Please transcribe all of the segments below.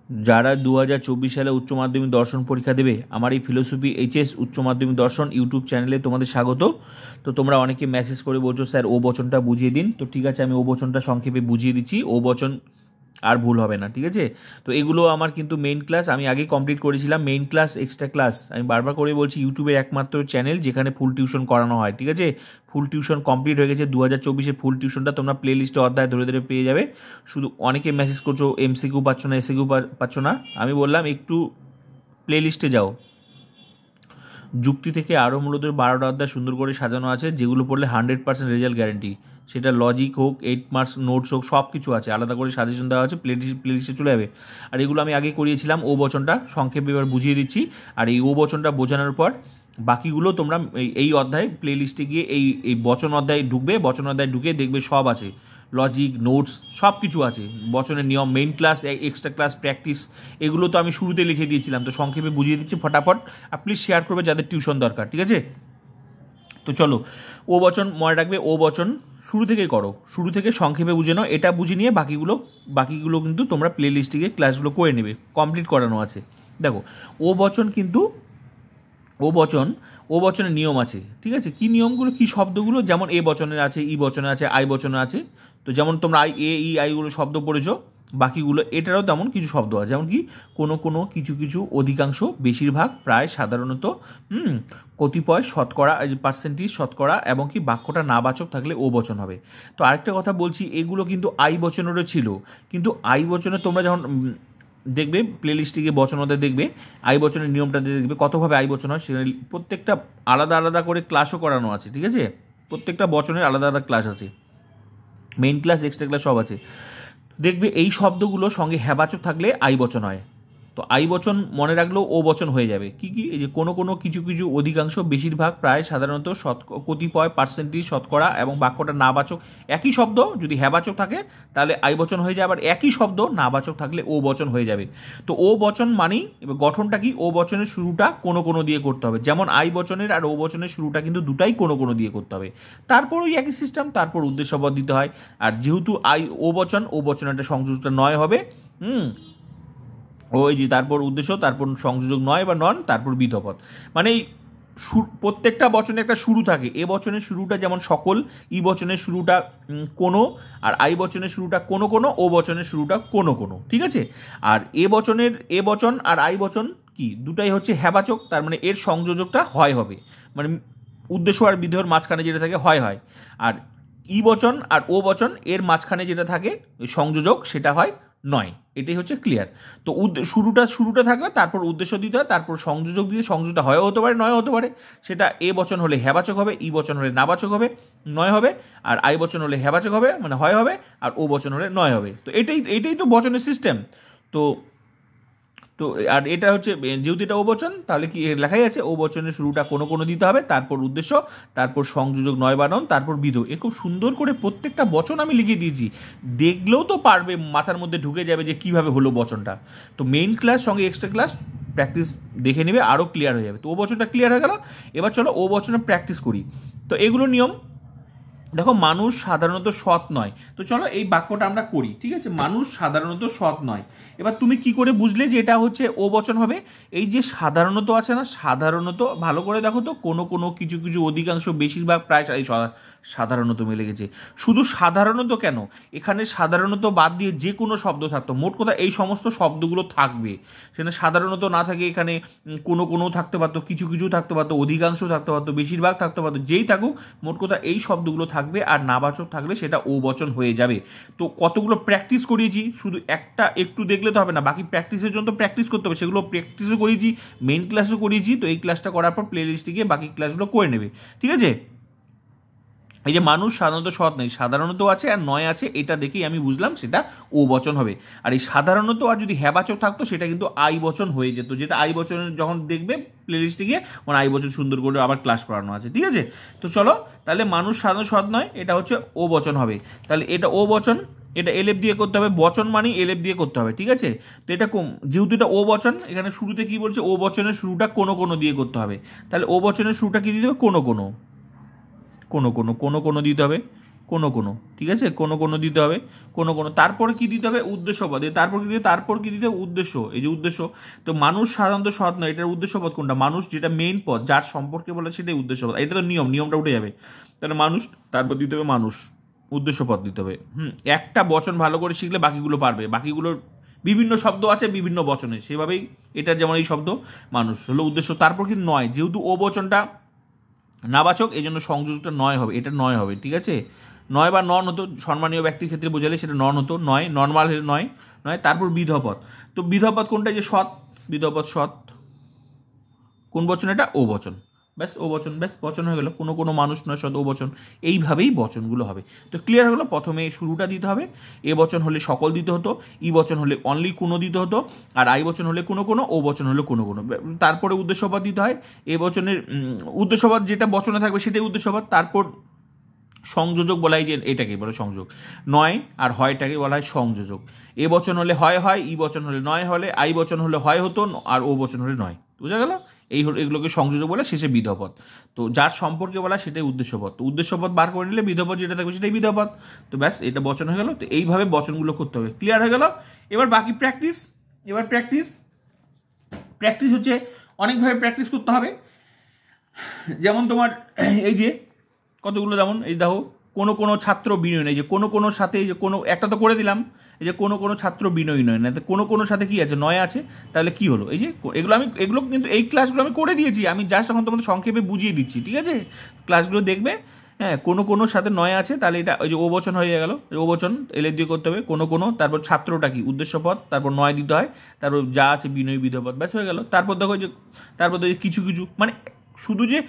যারা 2024 সালে উচ্চ মাধ্যমিক দর্শন পরীক্ষা দেবে, আমার এই ফিলোসফি এইচএস উচ্চ মাধ্যমিক দর্শন ইউটিউব চ্যানেলে তোমাদের স্বাগত। তো তোমরা অনেকে মেসেজ করে বলছো স্যার ও বচনটা বুঝিয়ে দিন। তো ঠিক আছে, আমি ও বচনটা সংক্ষেপে বুঝিয়ে দিচ্ছি। ও বচন আর ভুল হবে না, ঠিক আছে? তো এগুলো আমার কিন্তু মেইন ক্লাস আমি আগেই কমপ্লিট করেছিলাম। মেইন ক্লাস, এক্সট্রা ক্লাস, আমি বারবার করে বলছি, ইউটিউবের একমাত্র চ্যানেল যেখানে ফুল টিউশন করানো হয়, ঠিক আছে? ফুল টিউশন কমপ্লিট হয়ে গেছে 2024-এর ফুল টিউশনটা তোমরা প্লে লিস্টে অধ্যায় ধরে ধরে পেয়ে যাবে। শুধু অনেকে মেসেজ করছো এমসিকিউ পাচ্ছ না, এসিকিউ পাচ্ছ না। আমি বললাম একটু প্লে লিস্টে যাও। যুক্তি থেকে আরও মূলত 12টা অধ্যায় সুন্দর করে সাজানো আছে, যেগুলো পড়লে 100% রেজাল্ট গ্যারেন্টি। সেটা লজিক হোক, 8 মার্কস নোটস হোক, সব কিছু আছে, আলাদা করে সাজেশন দেওয়া আছে, প্লে লিস্টে চলে যাবে। আর এগুলো আমি আগে করিয়েছিলাম। ও বচনটা সংক্ষেপে এবার বুঝিয়ে দিচ্ছি। আর এই ও বচনটা বোঝানোর পর বাকিগুলো তোমরা এই অধ্যায় প্লে লিস্টে গিয়ে এই বচন অধ্যায় ঢুকবে, বচন অধ্যায় ঢুকে দেখবে সব আছে, লজিক, নোটস, সব কিছু আছে, বচনের নিয়ম, main class, extra class, practice, এগুলো তো আমি শুরুতে লিখে দিয়েছিলাম। তো সংক্ষেপে বুঝিয়ে দিচ্ছি ফটাফট। আর প্লিজ শেয়ার করবে যাদের টিউশন দরকার, ঠিক আছে? তো চলো, ও বচন মনে রাখবে, ও বচন শুরু থেকেই করো, শুরু থেকে সংক্ষেপে বুঝে নাও। এটা বুঝে নিয়ে বাকিগুলো কিন্তু তোমরা প্লে লিস্টে গিয়ে ক্লাসগুলো করে নেবে, কমপ্লিট করানো আছে। দেখো, ও বচন কিন্তু ও বচনের নিয়ম আছে, ঠিক আছে? কি নিয়মগুলো, কি শব্দগুলো, যেমন এ বচনের আছে, ই বচনে আছে, আই বচনে আছে। তো যেমন তোমরা ই আইগুলো শব্দ পড়েছো, বাকিগুলো এটারও তেমন কিছু শব্দ আছে, যেমন কি কোনো কোনো, কিছু কিছু, অধিকাংশ, বেশিরভাগ, প্রায়, সাধারণত, কতিপয়, শতকরা, পার্সেন্টেজ, শতকরা, এবং কি বাক্যটা নাবাচক থাকলে ও বচন হবে। তো আরেকটা কথা বলছি, এগুলো কিন্তু আই বচনেরও ছিল। কিন্তু আই বচনে তোমরা যখন দেখবে প্লে লিস্টে গিয়ে বচন অধ্যায় দেখবে, আই বচনের নিয়মটা দেখবে কতভাবে আই বচন হয়, সেটা প্রত্যেকটা আলাদা আলাদা করে ক্লাসও করানো আছে, ঠিক আছে? প্রত্যেকটা বচনের আলাদা আলাদা ক্লাস আছে, মেইন ক্লাস, এক্সট্রা ক্লাস, সব আছে। দেখবে এই শব্দগুলো সঙ্গে হ্যাবাচক থাকলে আই বচন হয়। তো আই বচন মনে রাখলেও ও বচন হয়ে যাবে। কি কি? এই যে কোনো কোনো, কিছু কিছু, অধিকাংশ, বেশিরভাগ, প্রায়, সাধারণত, কতিপয়, পার্সেন্টেজ, শতকরা, এবং বাক্যটা নাবাচক। একই শব্দ যদি হ্যাবাচক থাকে তাহলে আই বচন হয়ে যাবে, আবার একই শব্দ নাবাচক থাকলে ও বচন হয়ে যাবে। তো ও বচন মানেই, এবার গঠনটা কি, ও বচনের শুরুটা কোনো কোনো দিয়ে করতে হবে, যেমন আই বচনের আর ও বচনের শুরুটা কিন্তু দুটাই কোনো কোনো দিয়ে করতে হবে। তারপর ওই একই সিস্টেম, তারপর উদ্দেশ্যপদ দিতে হয়। আর যেহেতু ও বচন একটা সংযোজকটা নয় হবে, ওই যে তারপর উদ্দেশ্য, তারপর সংযোজক নয় বা নন, তারপর বিধপদ। মানে এই প্রত্যেকটা বচনে একটা শুরু থাকে। এ বচনের শুরুটা যেমন সকল, ই বচনের শুরুটা কোনো, আর আই বচনের শুরুটা কোনো কোনো, ও বচনের শুরুটা কোনো কোনো, ঠিক আছে? আর এ বচন আর আই বচন কি দুটাই হচ্ছে হ্যাবাচক, তার মানে এর সংযোজকটা হয় হবে, মানে উদ্দেশ্য আর বিধেয়র মাঝখানে যেটা থাকে হয়। আর ই বচন আর ও বচন এর মাঝখানে যেটা থাকে সংযোজক, সেটা হয় নয়। এটাই হচ্ছে ক্লিয়ার। তো শুরুটা থাকবে, তারপর উদ্দেশ্য দিতে হয়, তারপর সংযোজক দিয়ে, সংযোগটা হয় হতে পারে, নয় হতে পারে। সেটা এ বচন হলে হ্যাবাচক হবে, ই বচন হলে নাবাচক হবে, নয় হবে। আর আই বচন হলে হ্যাবাচক হবে, মানে হয় হবে। আর ও বচন হলে নয় হবে। তো এটাই তো বচনের সিস্টেম। তো তো আর এটা হচ্ছে, যেহেতু এটা ও বচন, তাহলে কি লেখাই আছে, ও বচনের শুরুটা কোনো কোনো দিতে হবে, তারপর উদ্দেশ্য, তারপর সংযোজক নয় বা নন, তারপর বিধ। এরকম সুন্দর করে প্রত্যেকটা বচন আমি লিখে দিয়েছি। দেখলেও তো পারবে, মাথার মধ্যে ঢুকে যাবে যে কিভাবে হলো বচনটা। তো মেইন ক্লাস সঙ্গে এক্সট্রা ক্লাস প্র্যাকটিস দেখে নেবে, আরও ক্লিয়ার হয়ে যাবে। তো ও বচনটা ক্লিয়ার হয়ে গেল। এবার চলো ও বচনে প্র্যাকটিস করি। তো এগুলো নিয়ম। দেখো, মানুষ সাধারণত সৎ নয়। তো চলো এই বাক্যটা আমরা করি, ঠিক আছে? মানুষ সাধারণত সৎ নয়। এবার তুমি কি করে বুঝলে যে এটা হচ্ছে ও বচন হবে? এই যে সাধারণত আছে না, সাধারণত ভালো করে দেখো তো, কোনো কোনো, কিছু কিছু, অধিকাংশ, বেশিরভাগ, প্রায়, এই সাধারণত মিলে গেছে। শুধু সাধারণত কেন, এখানে সাধারণত বাদ দিয়ে যে কোনো শব্দ থাকতো, মোট কথা এই সমস্ত শব্দগুলো থাকবে। সেখানে সাধারণত না থাকে, এখানে কোনো কোনো থাকতে পারতো, কিছু কিছু থাকতে পারতো, অধিকাংশ থাকতে পারতো, বেশিরভাগ থাকতে পারতো, যেই থাকুক, মোট কথা এই শব্দগুলো থাকবে। আর নাবাচক থাকলে সেটা ও বচন হয়ে যাবে। তো কতগুলো প্র্যাকটিস করিয়েছি, শুধু একটা একটু দেখলে তো হবে না, বাকি প্র্যাকটিসের জন্য তো প্র্যাকটিস করতে হবে, সেগুলো প্র্যাকটিসও করিয়েছি, মেইন ক্লাসও করিয়েছি। তো এই ক্লাসটা করার পর প্লে লিস্টে গিয়ে বাকি ক্লাসগুলো করে নেবে, ঠিক আছে? এই যে মানুষ সাধারণত সৎ নেই, সাধারণত আছে আর নয় আছে, এটা দেখেই আমি বুঝলাম সেটা ও বচন হবে। আর এই সাধারণত আর যদি হ্যাবাচক থাকতো, সেটা কিন্তু আই বচন হয়ে যেত, যেটা আই বচনের যখন দেখবে প্লে লিস্টে গিয়ে, মানে আই বচন সুন্দর করে আবার ক্লাস করানো আছে, ঠিক আছে? তো চলো, তাহলে মানুষ সাধারণত সৎ নয়, এটা হচ্ছে ও বচন হবে। তাহলে এটা ও বচন, এটা এলএফ দিয়ে করতে হবে, বচন মানে এলএফ দিয়ে করতে হবে, ঠিক আছে? তো এটা যেহেতু এটা ও বচন, এখানে শুরুতে কি বলছে, ও বচনের শুরুটা কোনো কোনো দিয়ে করতে হবে। তাহলে ও বচনের শুরুটা কি দিতে হবে, কোনো কোনো, কোনো কোনো, কোনো কোনো দিতে হবে, কোনো কোনো, ঠিক আছে, কোনো কোনো দিতে হবে, কোনো কোনো। তারপরে কি দিতে হবে? উদ্দেশ্যপদ। তারপর কি দিতে, তারপর কি দিতে হবে? উদ্দেশ্য। এই যে উদ্দেশ্য, তো মানুষ সাধারণত সৎ নয়, এটার উদ্দেশ্যপদ কোনটা? মানুষ, যেটা মেইন পদ, যার সম্পর্কে বলে সেটাই উদ্দেশ্যপদ। এটা তো নিয়মটা উঠে যাবে, তাহলে মানুষ, তারপর দিতে হবে মানুষ, উদ্দেশ্যপদ দিতে হবে। একটা বচন ভালো করে শিখলে বাকিগুলো পারবে। বাকিগুলোর বিভিন্ন শব্দ আছে বিভিন্ন বচনে, সেভাবেই এটা, যেমন এই শব্দ মানুষ হলো উদ্দেশ্য। তারপর কিন্তু নয়, যেহেতু ও বচনটা নাবাচক, এই জন্য সংযোজকটা নয় হবে, এটা নয় হবে, ঠিক আছে। নয় বা নন হতো, সম্মানীয় ব্যক্তির ক্ষেত্রে বোঝালে সেটা নন হতো, নয়, নর্মাল হলে নয়, নয়। তারপর বিধপদ। তো বিধপদ কোনটা? যে সৎ, বিধপদ সৎ। কোন বচন এটা? ও বচন। ব্যাস, ও বচন, ব্যাস বচন হয়ে গেল। কোনো কোনো মানুষ নয়, সৎ, ও বচন। এইভাবেই বচনগুলো হবে। তো ক্লিয়ার হলো, প্রথমে শুরুটা দিতে হবে। এ বচন হলে সকল দিতে হতো, ই বচন হলে অনলি কোনো দিতে হতো, আর আই বচন হলে কোনো কোনো, ও বচন হলে কোনো কোনো। তারপরে উদ্দেশ্যপদ দিতে হয়। এ বচনের উদ্দেশ্যপদ যেটা বচনে থাকবে সেটাই উদ্দেশ্যপদ। তারপর সংযোজক বলা হয়, যে এটাকে বলে সংযোগ। নয় আর হয়টাকে বলা হয় সংযোজক। এ বচন হলে হয় হয়, ই বচন হলে নয়, হলে আই বচন হলে হয় হতো, আর ও বচন হলে নয়। বোঝা গেল? এই হলো, এগুলোকে সংযোজক বলে, শেষে বিধপদ। তো যার সম্পর্কে বলা সেটাই উদ্দেশ্যপদ। তো উদ্দেশ্যপদ বার করে নিলে বিধপদ যেটা থাকবে সেটাই বিধপদ। তো ব্যাস, এটা বচন হয়ে গেল। তো এইভাবে বচনগুলো করতে হবে। ক্লিয়ার হয়ে গেল? এবার বাকি প্র্যাকটিস। এবার প্র্যাকটিস হচ্ছে অনেকভাবে প্র্যাকটিস করতে হবে। যেমন তোমার এই যে কতগুলো, যেমন এই দেখো, কোনো কোনো ছাত্র বিনয় নয়, যে কোনো কোনো সাথে, এই যে কোনো একটা তো করে দিলাম, এই যে কোনো কোনো ছাত্র বিনয়ী নয়, না তো কোনো কোনো সাথে কি আছে? নয় আছে। তাহলে কি হলো? এই যে এগুলো কিন্তু এই ক্লাসগুলো আমি করে দিয়েছি, আমি জাস্ট এখন তোমাদের সংক্ষেপে বুঝিয়ে দিচ্ছি, ঠিক আছে? ক্লাসগুলো দেখবে। হ্যাঁ, কোনো কোনো সাথে নয় আছে, তাহলে এটা ওই যে ও বচন হয়ে গেল। ও বচন এলে দিয়ে করতে হবে কোনো কোনো, তারপর ছাত্রটা কি? উদ্দেশ্যপদ, তারপর নয় দিতে হয়, তারপর যা আছে বিনয়ী বিধপদ, ব্যাস হয়ে গেল। তারপর দেখো যে, তারপর দেখো কিছু কিছু, মানে শুধু যে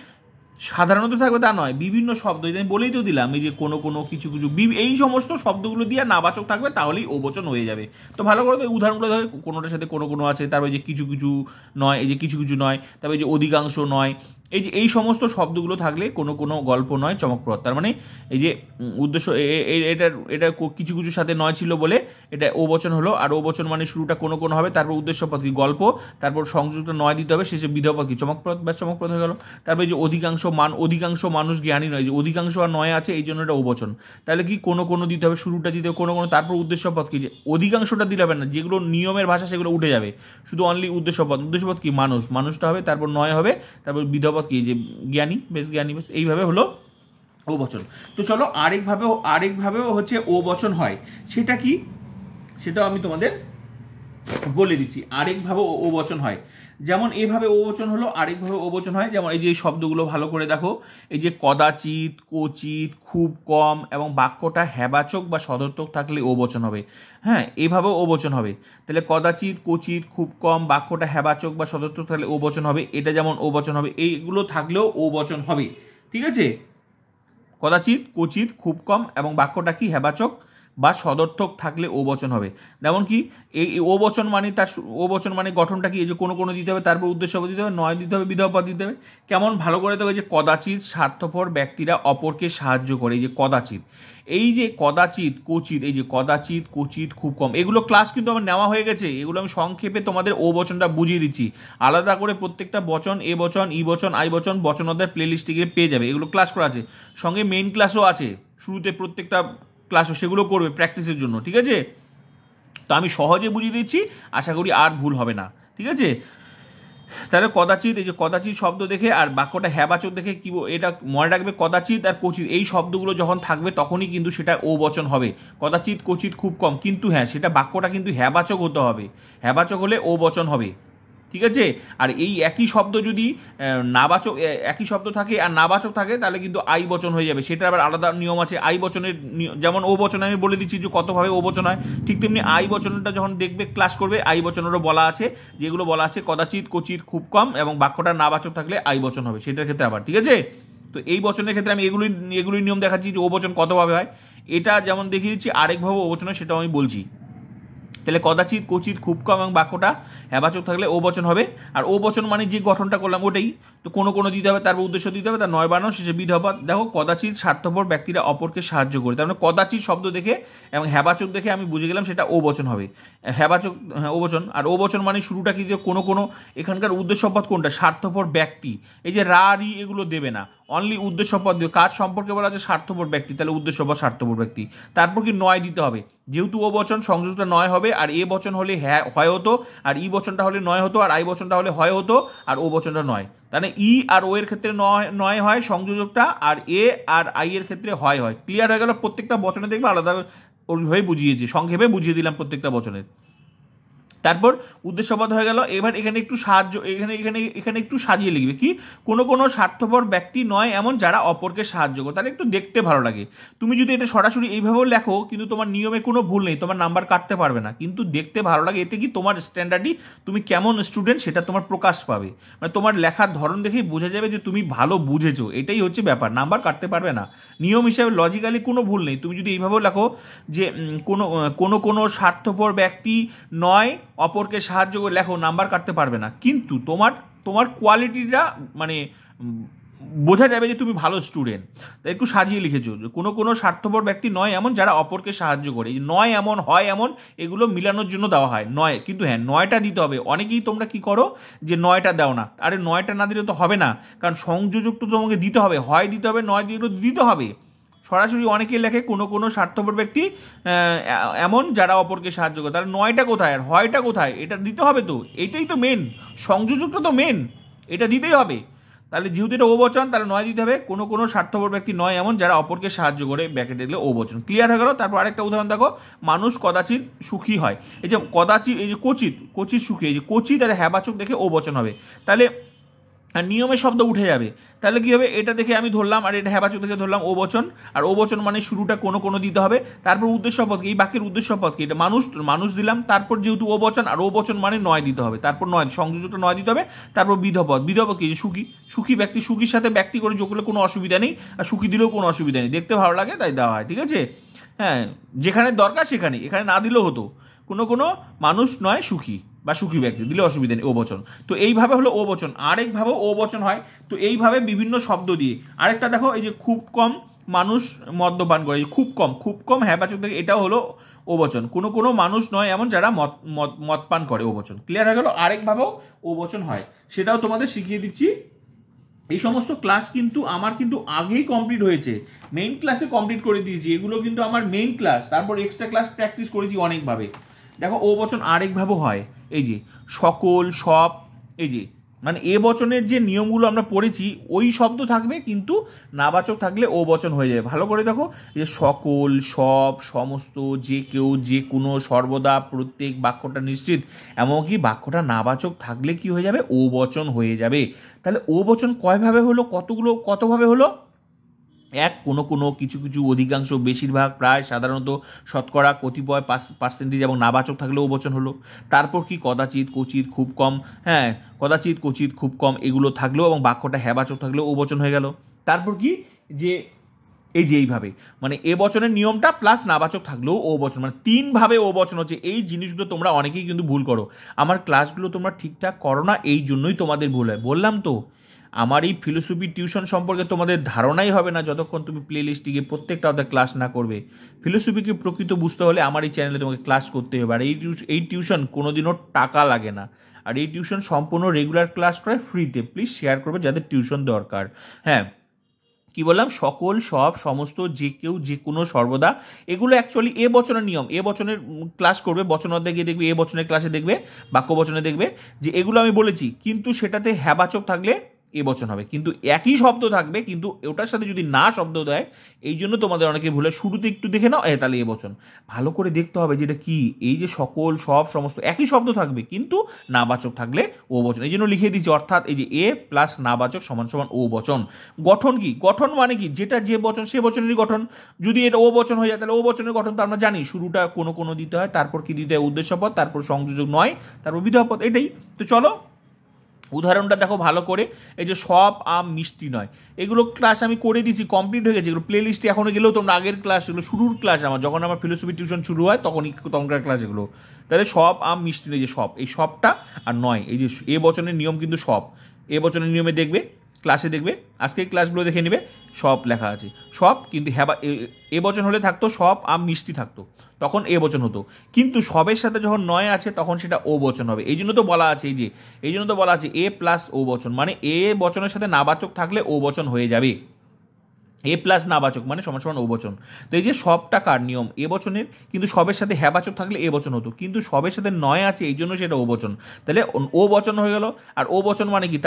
সাধারণত থাকবে তা নয়, বিভিন্ন শব্দ, আমি বলেই তো দিলাম, এই যে কোনো কোনো, কিছু কিছু, এই সমস্ত শব্দগুলো দিয়ে নাবাচক থাকবে, তাহলেই ও বচন হয়ে যাবে। তো ভালো করে তো উদাহরণগুলো ধরে, কোনোটার সাথে কোনো কোনো আছে, তারপর যে কিছু কিছু নয়, এই যে কিছু কিছু নয়, তারপরে যে অধিকাংশ নয়, এই যে এই সমস্ত শব্দগুলো থাকলে কোনো কোনো গল্প নয় চমকপ্রদ। তার মানে এই যে উদ্দেশ্য, এটা কিছু কিছুর সাথে নয় ছিল বলে এটা ও বচন হলো। আর ও বচন মানে শুরুটা কোনো কোনো হবে, তারপর উদ্দেশ্যপদ কি? গল্প, তারপর সংযুক্ত নয় দিতে হবে, শেষে বিধপদ কি? চমকপ্রদ, ব্যাস চমকপ্রদ হয়ে গেল। তারপরে যে অধিকাংশ মানুষ জ্ঞানী নয়, যে অধিকাংশ আর নয় আছে, এই জন্য এটা ও বচন। তাহলে কি? কোনো কোনো দিতে হবে, শুরুটা দিতে হবে কোনো কোনো, তারপর উদ্দেশ্যপদ কি? যে অধিকাংশটা দিলে হবে না, যেগুলো নিয়মের ভাষা সেগুলো উঠে যাবে, শুধু অনলি উদ্দেশ্যপদ কি? মানুষটা হবে, তারপর নয় হবে, তারপর বিধপদ কি? যে জ্ঞানী, বেশ জ্ঞানী, বেশ এইভাবে হলো ও বচন। তো চলো আরেকভাবেও হচ্ছে ও বচন হয়, সেটা কি? সেটাও আমি তোমাদের বলে দিচ্ছি। আরেকভাবে ও বচন হয়, যেমন এইভাবে ও বচন হলো, আরেকভাবে ও বচন হয়। যেমন এই যে এই শব্দগুলো ভালো করে দেখো, এই যে কদাচিৎ, কোচিৎ, খুব কম, এবং বাক্যটা হ্যাবাচক বা সদর্থক থাকলে ও বচন হবে। হ্যাঁ, এইভাবেও ও বচন হবে। তাহলে কদাচিৎ, কোচিৎ, খুব কম, বাক্যটা হ্যাবাচক বা সদর্থক থাকলে ও বচন হবে। এটা যেমন ও বচন হবে, এইগুলো থাকলেও ও বচন হবে, ঠিক আছে? কদাচিৎ, কোচিৎ, খুব কম, এবং বাক্যটা কি? হ্যাবাচক বা সদর্থক থাকলে ও বচন হবে। যেমন কি? এই ও বচন মানে ও বচন মানে গঠনটা কি? এই যে কোনো কোনো দিতে হবে, তারপর উদ্দেশ্যপদ দিতে হবে, নয় দিতে হবে, বিধপদ দিতে হবে। কেমন? ভালো করে দেবে, যে কদাচিৎ স্বার্থপর ব্যক্তিরা অপরকে সাহায্য করে, এই যে কদাচিৎ, এই যে কদাচিৎ, কোচিৎ, এই যে কদাচিৎ, কোচিৎ, খুব কম, এগুলো ক্লাস কিন্তু আমার নেওয়া হয়ে গেছে। এগুলো আমি সংক্ষেপে তোমাদের ও বচনটা বুঝিয়ে দিচ্ছি, আলাদা করে প্রত্যেকটা বচন, এ বচন, ই বচন, আই বচন, বচন অধ্যায় প্লেলিস্টে গিয়ে পেয়ে যাবে। এগুলো ক্লাস করা আছে, সঙ্গে মেইন ক্লাসও আছে শুরুতে, প্রত্যেকটা ক্লাসও সেগুলো করবে প্র্যাকটিসের জন্য, ঠিক আছে? তো আমি সহজে বুঝিয়ে দিচ্ছি, আশা করি আর ভুল হবে না, ঠিক আছে? তাহলে কদাচিৎ, এই যে কদাচিৎ শব্দ দেখে আর বাক্যটা হ্যাবাচক দেখে কি এটা মনে রাখবে, কদাচিৎ আর কোচিৎ এই শব্দগুলো যখন থাকবে তখনই কিন্তু সেটা ও বচন হবে। কদাচিৎ, কোচিৎ, খুব কম, কিন্তু হ্যাঁ, সেটা বাক্যটা কিন্তু হ্যাবাচক হতে হবে, হ্যাবাচক হলে ও বচন হবে, ঠিক আছে? আর এই একই শব্দ যদি নাবাচক, একই শব্দ থাকে আর নাবাচক থাকে, তাহলে কিন্তু আই বচন হয়ে যাবে। সেটা আবার আলাদা নিয়ম আছে। আই বচনের যেমন ও বচনে আমি বলে দিচ্ছি যে কতভাবে ও বচন হয়, ঠিক তেমনি আই বচনটা যখন দেখবে ক্লাস করবে, আই বচনেরও বলা আছে, যেগুলো বলা আছে কদাচিৎ, কোচিৎ, খুব কম, এবং বাক্যটা নাবাচক থাকলে আই বচন হবে সেটার ক্ষেত্রে আবার, ঠিক আছে? তো এই বচনের ক্ষেত্রে আমি এগুলোই নিয়ম দেখাচ্ছি যে ও বচন কতভাবে হয়। এটা যেমন দেখিয়ে দিচ্ছি, আরেকভাবে ও বচন হয় সেটাও আমি বলছি। তাহলে কদাচিৎ, কোচিৎ, খুব কম, এবং বাক্যটা হ্যাবাচক থাকলে ও বচন হবে। আর ও বচন মানে যে গঠনটা করলাম ওটাই। তো কোনো কোনো দিতে হবে, তারপর উদ্দেশ্য দিতে হবে, তার নয় বানানো, শেষে বিধপদ। দেখো, কদাচিৎ স্বার্থপর ব্যক্তিরা অপরকে সাহায্য করে, তার মানে কদাচিৎ শব্দ দেখে এবং হ্যাবাচক দেখে আমি বুঝে গেলাম সেটা ও বচন হবে। হ্যাবাচক, হ্যাঁ, ও বচন। আর ও বচন মানে শুরুটা কি? যে কোনো কোনো, এখানকার উদ্দেশ্যপদ কোনটা? স্বার্থপর ব্যক্তি, এই যে রা রি এগুলো দেবে না, অনলি উদ্দেশ্যপদ দিও। কার সম্পর্কে বলা আছে? স্বার্থপর ব্যক্তি, তাহলে উদ্দেশ্যপদ স্বার্থপর ব্যক্তি। তারপর কি নয় দিতে হবে, যেহেতু ও বচন সংযোজকটা নয় হবে, আর এ বচন হলে হ্যাঁ হয় হতো, আর ই বচনটা হলে নয় হতো, আর আই বচনটা হলে হয় হতো, আর ও বচনটা নয়। তাহলে ই আর ও এর ক্ষেত্রে নয় হয় সংযোজকটা, আর এ আর আই এর ক্ষেত্রে হয়। ক্লিয়ার হয়ে গেল? প্রত্যেকটা বচনে দেখবে আলাদা ওইভাবে বুঝিয়েছি, সংক্ষেপে বুঝিয়ে দিলাম প্রত্যেকটা বচনের। তারপর উদ্দেশ্যপদ হয়ে গেল। এবার এখানে একটু সাহায্য, এখানে একটু সাজিয়ে লিখবে কি, কোনো স্বার্থপর ব্যক্তি নয় এমন যারা অপরকে সাহায্য করে, তাহলে একটু দেখতে ভালো লাগে। তুমি যদি এটা সরাসরি এইভাবেও লেখো, কিন্তু তোমার নিয়মে কোনো ভুল নেই, তোমার নাম্বার কাটতে পারবে না, কিন্তু দেখতে ভালো লাগে। এতে কি তোমার স্ট্যান্ডার্ডই, তুমি কেমন স্টুডেন্ট সেটা তোমার প্রকাশ পাবে, মানে তোমার লেখার ধরন দেখেই বোঝা যাবে যে তুমি ভালো বুঝেছো, এটাই হচ্ছে ব্যাপার। নাম্বার কাটতে পারবে না, নিয়ম হিসাবে লজিক্যালি কোনো ভুল নেই। তুমি যদি এইভাবেও লেখো যে কোনো স্বার্থপর ব্যক্তি নয় অপরকে সাহায্য করে লেখো, নাম্বার কাটতে পারবে না, কিন্তু তোমার কোয়ালিটিটা মানে বোঝা যাবে যে তুমি ভালো স্টুডেন্ট। তাই একটু সাজিয়ে লিখেছো, কোনো স্বার্থপর ব্যক্তি নয় এমন যারা অপরকে সাহায্য করে। এই নয় এমন, হয় এমন, এগুলো মিলানোর জন্য দেওয়া হয় নয়, কিন্তু হ্যাঁ নয়টা দিতে হবে। অনেকেই তোমরা কি করো যে নয়টা দাও না, আরে নয়টা না দিলে তো হবে না, কারণ সংযোজক তো তোমাকে দিতে হবে, হয় দিতে হবে, নয় দিতে হবে। সরাসরি অনেকে লেখে কোনো স্বার্থপর ব্যক্তি এমন যারা অপরকে সাহায্য করে, তাহলে নয়টা কোথায় আর হয়টা কোথায়? এটা দিতে হবে তো, এইটাই তো মেন, সংযোজকটা তো মেন, এটা দিতেই হবে। তাহলে যেহেতু এটা ও বচন, তাহলে নয় দিতে হবে। কোনো স্বার্থপর ব্যক্তি নয় এমন যারা অপরকে সাহায্য করে, ব্যাকেটে দিলে ও বচন। ক্লিয়ার হয়ে গেল? তারপর আরেকটা উদাহরণ দেখো, মানুষ কদাচিৎ সুখী হয়। এই যে কদাচিৎ, এই যে কচিৎ সুখী, এই যে কচিৎ আর হ্যাবাচক দেখে ও বচন হবে, তাহলে আর নিয়মের শব্দ উঠে যাবে। তাহলে কি হবে, এটা দেখে আমি ধরলাম, আর এটা হ্যাবাচক দেখে ধরলাম ও বচন, আর ও বচন মানে শুরুটা কোনো দিতে হবে। তারপর উদ্দেশ্যপদকে, এই বাক্যের উদ্দেশ্যপদকে, এটা মানুষ দিলাম, তারপর যেহেতু ও বচন, আর ও বচন মানে নয় দিতে হবে, তারপর নয় সংযোজকটা নয় দিতে হবে। তারপর বিধপদ কি, যে সুখী ব্যক্তি, সুখীর সাথে ব্যক্তি করে যোগ করলে কোনো অসুবিধা নেই, আর সুখী দিলেও কোনো অসুবিধা নেই, দেখতে ভালো লাগে তাই দেওয়া হয়, ঠিক আছে? হ্যাঁ, যেখানে দরকার সেখানে, এখানে না দিলেও হতো। কোনো মানুষ নয় সুখী বা সুখী ব্যক্তি দিলে অসুবিধা নেই, ও বচন। তো এইভাবে হলো ও বচন। আরেকভাবেও ও বচন হয়, তো এইভাবে বিভিন্ন শব্দ দিয়ে। আরেকটা দেখো, এই যে খুব কম মানুষ মদ্যপান করে, খুব কম হ্যাবাচক থেকে, এটাও হলো ও বচন। কোনো মানুষ নয় এমন যারা মদপান করে, ও বচন। ক্লিয়ার হয়ে গেল? আরেকভাবেও ও বচন হয়, সেটাও তোমাদের শিখিয়ে দিচ্ছি। এই সমস্ত ক্লাস কিন্তু আমার কিন্তু আগেই কমপ্লিট হয়েছে, মেইন ক্লাসে কমপ্লিট করে দিয়েছি, এগুলো কিন্তু আমার মেইন ক্লাস। তারপর এক্সট্রা ক্লাস প্র্যাকটিস করেছি অনেকভাবে। দেখো ও বচন আরেকভাবে হয়, এই যে সকল, সব, এই যে মানে এ বচনের যে নিয়মগুলো আমরা পড়েছি, ওই শব্দ থাকবে, কিন্তু নাবাচক থাকলে ও বচন হয়ে যাবে। ভালো করে দেখো, যে সকল, সব, সমস্ত, যে কেউ, যে কোনো, সর্বদা, প্রত্যেক, বাক্যটা নিশ্চিত, এমনকি বাক্যটা নাবাচক থাকলে কি হয়ে যাবে, ও বচন হয়ে যাবে। তাহলে ও বচন কয়ভাবে হলো, কতভাবে হলো? এক, কোনো, কিছু, অধিকাংশ, বেশিরভাগ, প্রায়, সাধারণত, শতকরা, কতিপয়, পার্সেন্টেজ এবং নাবাচক থাকলে ও বচন হলো। তারপর কি কদাচিৎ, কচিৎ, খুব কম, হ্যাঁ কদাচিৎ, কচিৎ, খুব কম, এগুলো থাকলেও, এবং বাক্যটা হ্যাবাচক থাকলেও ও বচন হয়ে গেল। তারপর কি, যে এই যে এইভাবে মানে এ বচনের নিয়মটা প্লাস নাবাচক থাকলেও ও বচন, মানে তিনভাবে ও বচন হচ্ছে। এই জিনিসগুলো তোমরা অনেকেই কিন্তু ভুল করো, আমার ক্লাসগুলো তোমরা ঠিকঠাক করো না, এই জন্যই তোমাদের ভুল হয়। বললাম তো, আমার এই ফিলোসফি টিউশন সম্পর্কে তোমাদের ধারণাই হবে না যতক্ষণ তুমি প্লে লিস্টে প্রত্যেকটা ওদের ক্লাস না করবে। ফিলোসফিকে প্রকৃত বুঝতে হলে আমার এই চ্যানেলে তোমাকে ক্লাস করতে হবে। আর এই টিউশন কোনোদিনও টাকা লাগে না, আর এই টিউশন সম্পূর্ণ রেগুলার ক্লাস করে ফ্রিতে। প্লিজ শেয়ার করবে যাদের টিউশন দরকার। হ্যাঁ, কি বললাম, সকল, সব, সমস্ত, যে কেউ, যে কোনো, সর্বদা, এগুলো অ্যাকচুয়ালি এ বচনের নিয়ম। এ বচনের ক্লাস করবে, বচন অধ্যায়ে গিয়ে দেখবে, এ বচনের ক্লাসে দেখবে, বাক্য বচনে দেখবে যে এগুলো আমি বলেছি, কিন্তু সেটাতে হ্যাবাচক থাকলে এ বচন হবে, কিন্তু একই শব্দ থাকবে, কিন্তু ওটার সাথে যদি না শব্দ দেয়, এই জন্য তোমাদের অনেকে ভুলে। শুরুতে একটু দেখে নাও, তাহলে এ বচন ভালো করে দেখতে হবে যেটা কি, এই যে সকল, সব, সমস্ত, একই শব্দ থাকবে, কিন্তু নাবাচক থাকলে ও বচন। এই জন্য লিখে দিচ্ছি, অর্থাৎ এই যে এ প্লাস নাবাচক সমান ও বচন। গঠন কি, গঠন মানে কি, যেটা যে বচন সে বচনেরই গঠন। যদি এটা ও বচন হয়ে যায়, তাহলে ও বচনের গঠন তো আমরা জানি, শুরুটা কোনো দিতে হয়, তারপর কি দিতে হয়, উদ্দেশ্যপদ, তারপর সংযোজক নয়, তারপর বিধেয়পদ, এটাই তো। চলো উদাহরণটা দেখো ভালো করে, এই যে সব আম মিষ্টি নয়, এগুলো ক্লাস আমি করে দিয়েছি, কমপ্লিট হয়ে গেছে, এগুলো প্লে লিস্টে এখনো গেলেও তোমরা আগের ক্লাস, এগুলো শুরুর ক্লাস আমার, যখন আমার ফিলোসফি টিউশন শুরু হয় তখনকার ক্লাস এগুলো। তাহলে সব আম মিষ্টি নয়, যে সব, এই সবটা আর নয়, এই যে এ বচনের নিয়ম কিন্তু সব, এ বচনের নিয়মে দেখবে ক্লাসে দেখবে, আজকের ক্লাসগুলো দেখে নেবে, সব লেখা আছে। সব কিন্তু এ বচন হলে থাকতো সব আম মিষ্টি থাকতো, তখন এ বচন হতো। কিন্তু সবের সাথে যখন নয় আছে তখন সেটা ও বচন হবে। এই জন্য তো বলা আছে এই জন্য তো বলা আছে এ প্লাস ও বচন, মানে এ বচনের সাথে নাবাচক থাকলে ও বচন হয়ে যাবে। এ প্লাস নাবাচক মানে সমান সমান ও বচন। তো এই যে সবটা কার নিয়ম, এ বচনের, কিন্তু সবের সাথে হ্যাবাচক থাকলে এ বচন হতো, কিন্তু সবের সাথে নয় আছে এই জন্য সেটা ও বচন। তাহলে ও বচন হয়ে গেল। আর ও বচন মানে কি,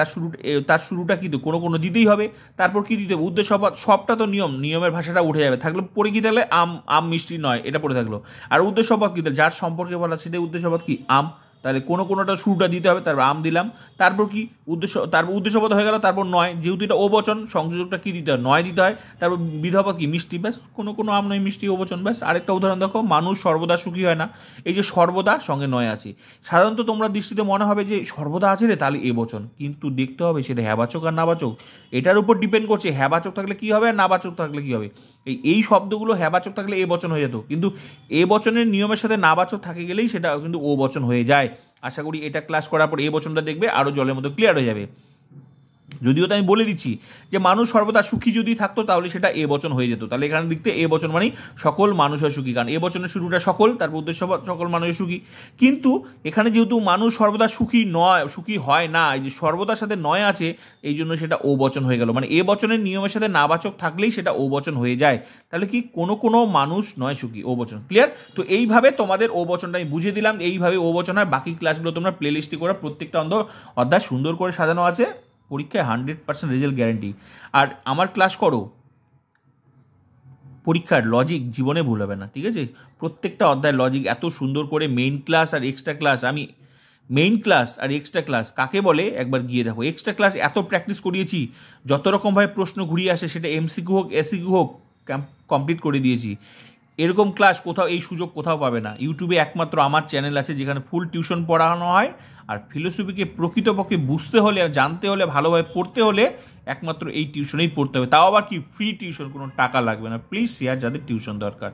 তার শুরুটা কিন্তু কোনো দিতেই হবে। তারপর কি দিতে হবে, উদ্দেশ্য পদ, সবটা তো নিয়মের ভাষাটা উঠে যাবে, থাকলে পড়ে কি তাহলে আম মিষ্টি নয়, এটা পড়ে থাকলো। আর উদ্দেশ্য পদ কি, যার সম্পর্কে বলা সেটা উদ্দেশ্য পদ কি আম, তাহলে কোনোটা শুরুটা দিতে হবে, তারপর আম দিলাম। তারপর কি তারপর উদ্দেশ্যপদ হয়ে গেল, তারপর নয়, যেহেতু এটা ও বচন সংযোজকটা কি দিতে হয়, নয় দিতে হয়। তারপর বিধপদ কি মিষ্টি, ব্যাস, কোনো আম নয় মিষ্টি ও বচন, ব্যাস। আরেকটা উদাহরণ দেখো, মানুষ সর্বদা সুখী হয় না, এই যে সর্বদা সঙ্গে নয় আছে। সাধারণত তোমরা দৃষ্টিতে মনে হবে যে সর্বদা আছে রে, তাহলে এ বচন, কিন্তু দেখতে হবে সেটা হ্যাবাচক আর নাবাচক, এটার উপর ডিপেন্ড করছে। হ্যাবাচক থাকলে কি হবে আর নাবাচক থাকলে কি হবে। এই শব্দগুলো হ্যাবাচক থাকলে এ বচন হয়ে যেত, কিন্তু এ বচনের নিয়মের সাথে নাবাচক থাকে গেলেই সেটা কিন্তু ও বচন হয়ে যায়। আশা করি এটা ক্লাস করার পর এই বচনটা দেখবে আরও জলের মতো ক্লিয়ার হয়ে যাবে। যদিও তো আমি বলে দিচ্ছি যে মানুষ সর্বদা সুখী যদি থাকতো তাহলে সেটা এ বচন হয়ে যেত, তাহলে এখানে লিখতে এ বচন মানে সকল মানুষ হয় সুখী, কারণ এ বচনের শুরুটা সকল, তারপর উদ্দেশ্য সকল মানুষ সুখী। কিন্তু এখানে যেহেতু মানুষ সর্বদা সুখী হয় না, এই যে সর্বদার সাথে নয় আছে এই জন্য সেটা ও বচন হয়ে গেল। মানে এ বচনের নিয়মের সাথে নাবাচক থাকলেই সেটা ও বচন হয়ে যায়। তাহলে কি কোনো মানুষ নয় সুখী, ও বচন ক্লিয়ার। তো এইভাবে তোমাদের ও বচনটা আমি বুঝিয়ে দিলাম, এইভাবে ও বচন হয়। বাকি ক্লাসগুলো তোমরা প্লে লিস্টে করে প্রত্যেকটা অধ্যায় সুন্দর করে সাজানো আছে, পরীক্ষায় 100% রেজাল্ট গ্যারেন্টি। আর আমার ক্লাস করো, পরীক্ষার লজিক জীবনে ভুল হবে না, ঠিক আছে। প্রত্যেকটা অধ্যায় লজিক এত সুন্দর করে, মেইন ক্লাস আর এক্সট্রা ক্লাস, আমি মেইন ক্লাস আর এক্সট্রা ক্লাস কাকে বলে একবার গিয়ে দেখো। এক্সট্রা ক্লাস এত প্র্যাকটিস করিয়েছি, যত রকমভাবে প্রশ্ন ঘুরিয়ে আসে, সেটা এমসিকিউ হোক এসিকিউ হোক, কমপ্লিট করে দিয়েছি। এরকম ক্লাস কোথাও, এই সুযোগ কোথাও পাবে না। ইউটিউবে একমাত্র আমার চ্যানেল আছে যেখানে ফুল টিউশন পড়ানো হয়। আর ফিলোসফিকে প্রকৃতপক্ষে বুঝতে হলে, জানতে হলে, ভালোভাবে পড়তে হলে একমাত্র এই টিউশনেই পড়তে হবে, তাও আবার কি ফ্রি টিউশন, কোনো টাকা লাগবে না। প্লিজ শেয়ার যাদের টিউশন দরকার।